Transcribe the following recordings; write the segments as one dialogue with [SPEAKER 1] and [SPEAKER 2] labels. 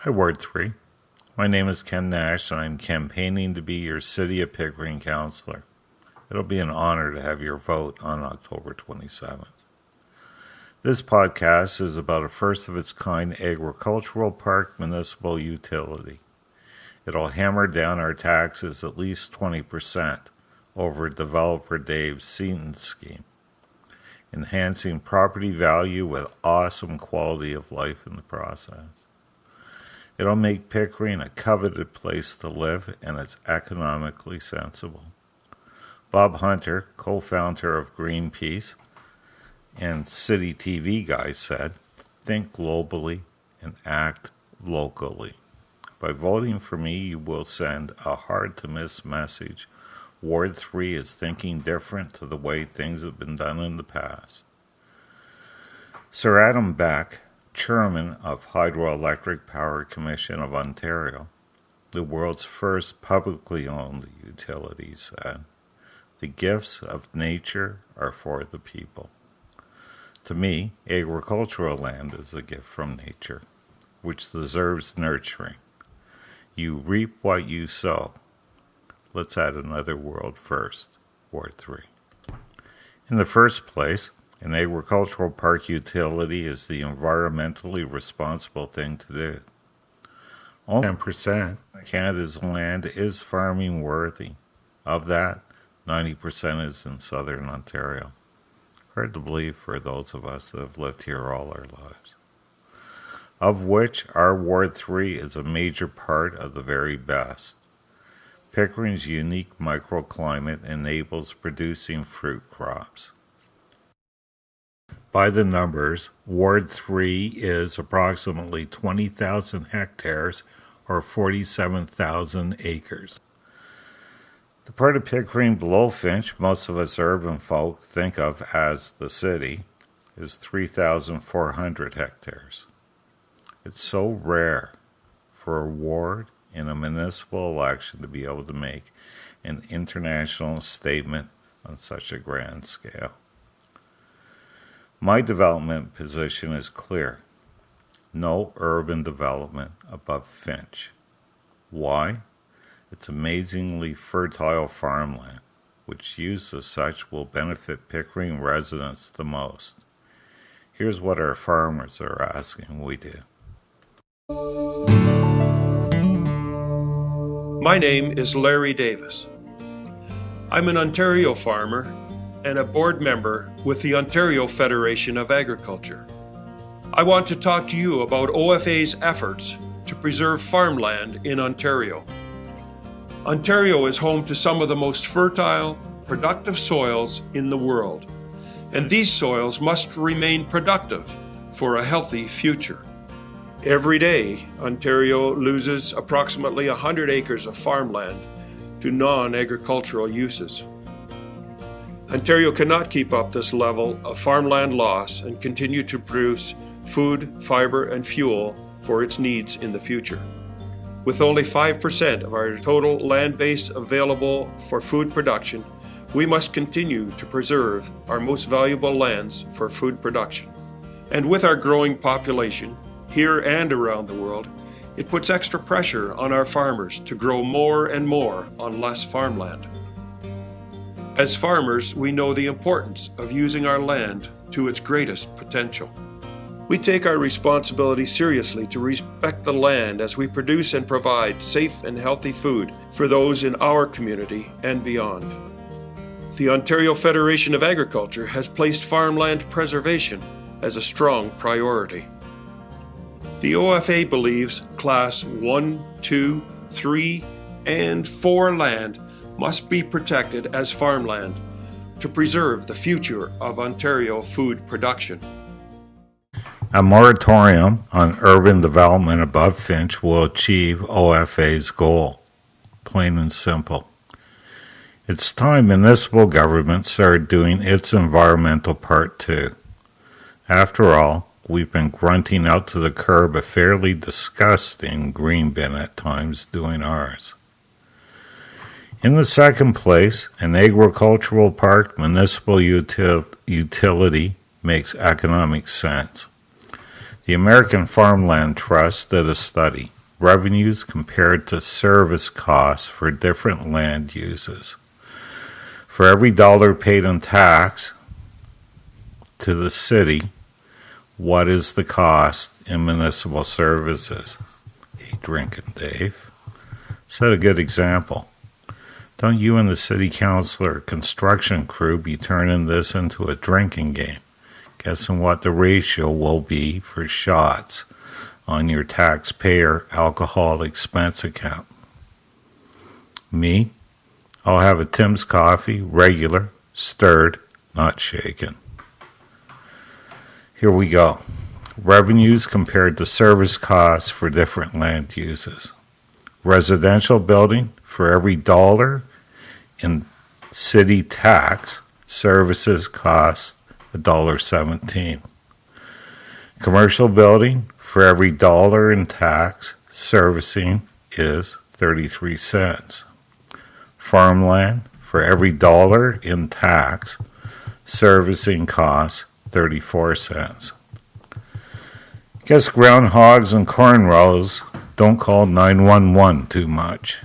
[SPEAKER 1] Hi, Ward 3. My name is Ken Nash, and I'm campaigning to be your City of Pickering councillor. It'll be an honor to have your vote on October 27th. This podcast is about a first-of-its-kind agricultural park municipal utility. It'll hammer down our taxes at least 20% over developer Dave Seaton's scheme, enhancing property value with awesome quality of life in the process. It'll make Pickering a coveted place to live, and it's economically sensible. Bob Hunter, co-founder of Greenpeace and City TV Guy, said, "Think globally and act locally." By voting for me, you will send a hard-to-miss message. Ward 3 is thinking different to the way things have been done in the past. Sir Adam Beck, Chairman of Hydroelectric Power Commission of Ontario, the world's first publicly owned utility, said, "The gifts of nature are for the people." To me, agricultural land is a gift from nature, which deserves nurturing. You reap what you sow. Let's add another world first, Ward 3. In the first place, an agricultural park utility is the environmentally responsible thing to do. Only 10% of Canada's land is farming worthy. Of that, 90% is in southern Ontario. Hard to believe for those of us that have lived here all our lives. Of which our Ward 3 is a major part of the very best. Pickering's unique microclimate enables producing fruit crops. By the numbers, Ward 3 is approximately 20,000 hectares or 47,000 acres. The part of Pickering below Finch most of us urban folk think of as the city is 3,400 hectares. It's so rare for a ward in a municipal election to be able to make an international statement on such a grand scale. My development position is clear. No urban development above Finch. Why? It's amazingly fertile farmland, which used as such will benefit Pickering residents the most. Here's what our farmers are asking we do.
[SPEAKER 2] My name is Larry Davis. I'm an Ontario farmer and a board member with the Ontario Federation of Agriculture. I want to talk to you about OFA's efforts to preserve farmland in Ontario. Ontario is home to some of the most fertile, productive soils in the world, and these soils must remain productive for a healthy future. Every day, Ontario loses approximately 100 acres of farmland to non-agricultural uses. Ontario cannot keep up this level of farmland loss and continue to produce food, fiber, and fuel for its needs in the future. With only 5% of our total land base available for food production, we must continue to preserve our most valuable lands for food production. And with our growing population, here and around the world, it puts extra pressure on our farmers to grow more and more on less farmland. As farmers, we know the importance of using our land to its greatest potential. We take our responsibility seriously to respect the land as we produce and provide safe and healthy food for those in our community and beyond. The Ontario Federation of Agriculture has placed farmland preservation as a strong priority. The OFA believes Class 1, 2, 3, and 4 land must be protected as farmland to preserve the future of Ontario food production.
[SPEAKER 1] A moratorium on urban development above Finch will achieve OFA's goal, plain and simple. It's time municipal government started doing its environmental part too. After all, we've been grunting out to the curb a fairly disgusting green bin at times doing ours. In the second place, an agricultural park municipal utility makes economic sense. The American Farmland Trust did a study, revenues compared to service costs for different land uses. For every dollar paid in tax to the city, what is the cost in municipal services? Hey, drinking Dave. Set a good example. Don't you and the city council or construction crew be turning this into a drinking game, guessing what the ratio will be for shots on your taxpayer alcohol expense account. Me? I'll have a Tim's coffee, regular, stirred, not shaken. Here we go. Revenues compared to service costs for different land uses. Residential building, for every dollar in city tax, services cost $1.17. Commercial building, for every dollar in tax, servicing is 33 cents. Farmland, for every dollar in tax, servicing costs 34 cents. Guess groundhogs and cornrows don't call 911 too much.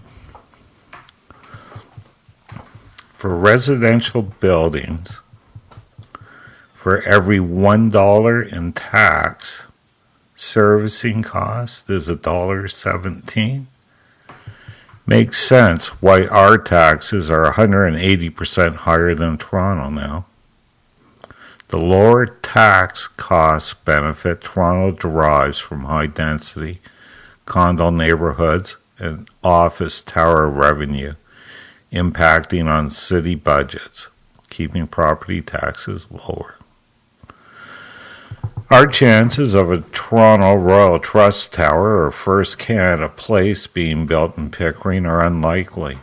[SPEAKER 1] For residential buildings, for every $1 in tax, servicing cost is $1.17. Makes sense why our taxes are 180% higher than Toronto now. The lower tax cost benefit Toronto derives from high density condo neighborhoods and office tower revenue impacting on city budgets, keeping property taxes lower. Our chances of a Toronto Royal Trust Tower or First Canada Place being built in Pickering are unlikely,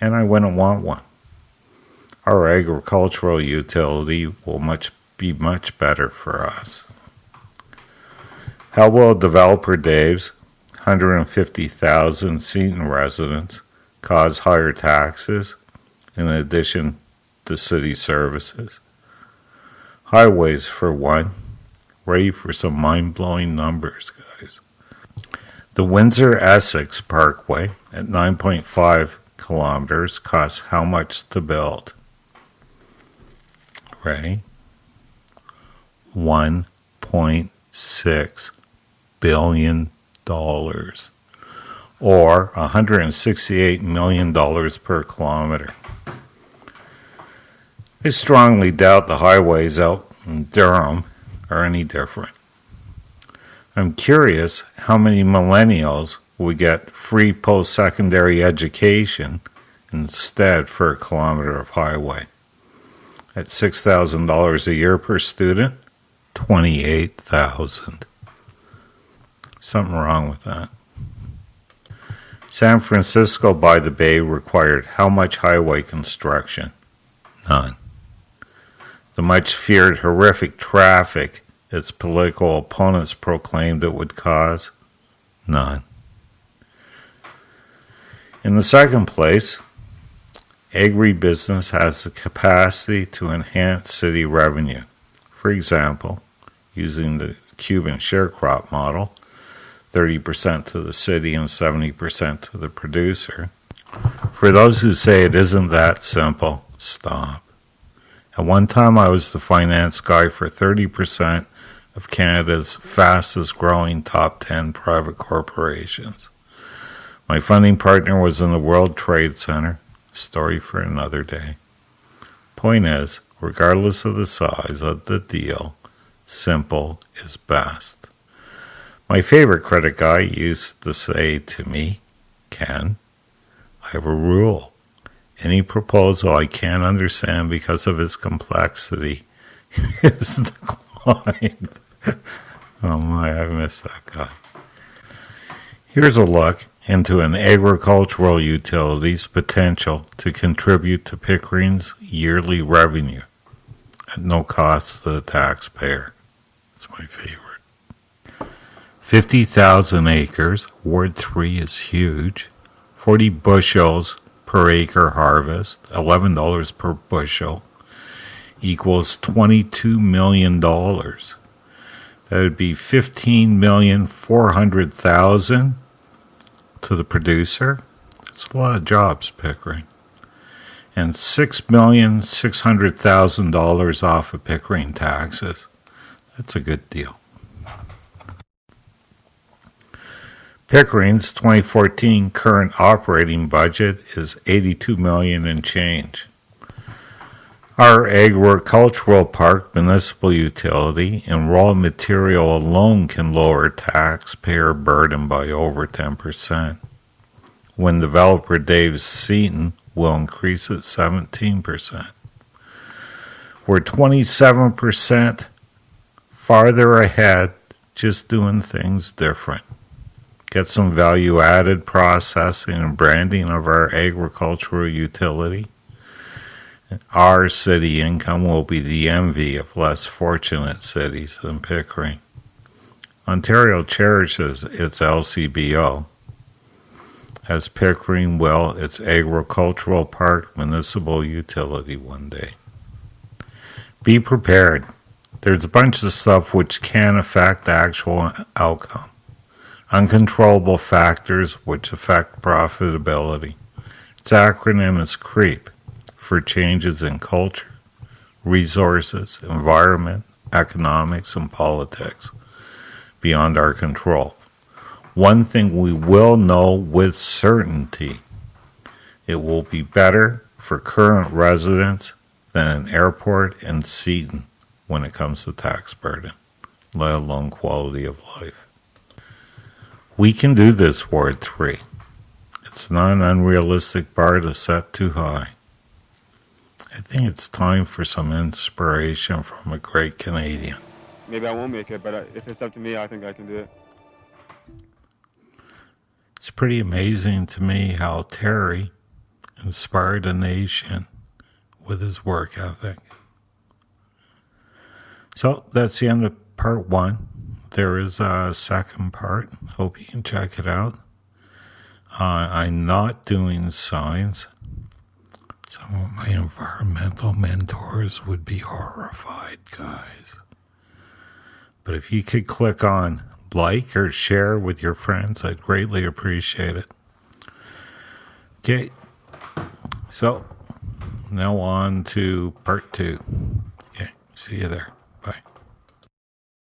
[SPEAKER 1] and I wouldn't want one. Our agricultural utility will be much better for us. How will developer Dave's 150,000 Seton residents cause higher taxes in addition to city services? Highways, for one. Ready for some mind-blowing numbers, guys. The Windsor-Essex Parkway at 9.5 kilometers costs how much to build? Ready? $1.6 billion, or $168 million per kilometer. I strongly doubt the highways out in Durham are any different. I'm curious how many millennials will get free post-secondary education instead for a kilometer of highway. At $6,000 a year per student, $28,000. Something wrong with that. San Francisco by the Bay required how much highway construction? None. The much feared horrific traffic its political opponents proclaimed it would cause? None. In the second place, agribusiness has the capacity to enhance city revenue. For example, using the Cuban sharecrop model, 30% to the city and 70% to the producer. For those who say it isn't that simple, stop. At one time, I was the finance guy for 30% of Canada's fastest growing top 10 private corporations. My funding partner was in the World Trade Center. Story for another day. Point is, regardless of the size of the deal, simple is best. My favorite credit guy used to say to me, Ken, I have a rule. Any proposal I can't understand because of its complexity is declined. Oh my, I miss that guy. Here's a look into an agricultural utility's potential to contribute to Pickering's yearly revenue at no cost to the taxpayer. It's my favorite. 50,000 acres, Ward 3 is huge, 40 bushels per acre harvest, $11 per bushel, equals $22 million. That would be $15,400,000 to the producer. That's a lot of jobs, Pickering. And $6,600,000 off of Pickering taxes. That's a good deal. Pickering's 2014 current operating budget is $82 million and change. Our agricultural park municipal utility and raw material alone can lower taxpayer burden by over 10%. When developer Dave Seaton will increase it 17%. We're 27% farther ahead, just doing things different. Get some value-added processing and branding of our agricultural utility. Our city income will be the envy of less fortunate cities than Pickering. Ontario cherishes its LCBO, as Pickering will its agricultural park municipal utility one day. Be prepared. There's a bunch of stuff which can affect the actual outcome. Uncontrollable factors which affect profitability. Its acronym is CREEP, for changes in culture, resources, environment, economics, and politics beyond our control. One thing we will know with certainty, it will be better for current residents than an airport and Seaton when it comes to tax burden, let alone quality of life. We can do this, Ward 3. It's not an unrealistic bar to set too high. I think it's time for some inspiration from a great Canadian.
[SPEAKER 3] Maybe I won't make it, but if it's up to me, I think I can do it.
[SPEAKER 1] It's pretty amazing to me how Terry inspired a nation with his work ethic. So that's the end of part 1. There is a second part. Hope you can check it out. I'm not doing signs. Some of my environmental mentors would be horrified, guys. But if you could click on like or share with your friends, I'd greatly appreciate it. Okay, so now on to part 2. Okay, see you there.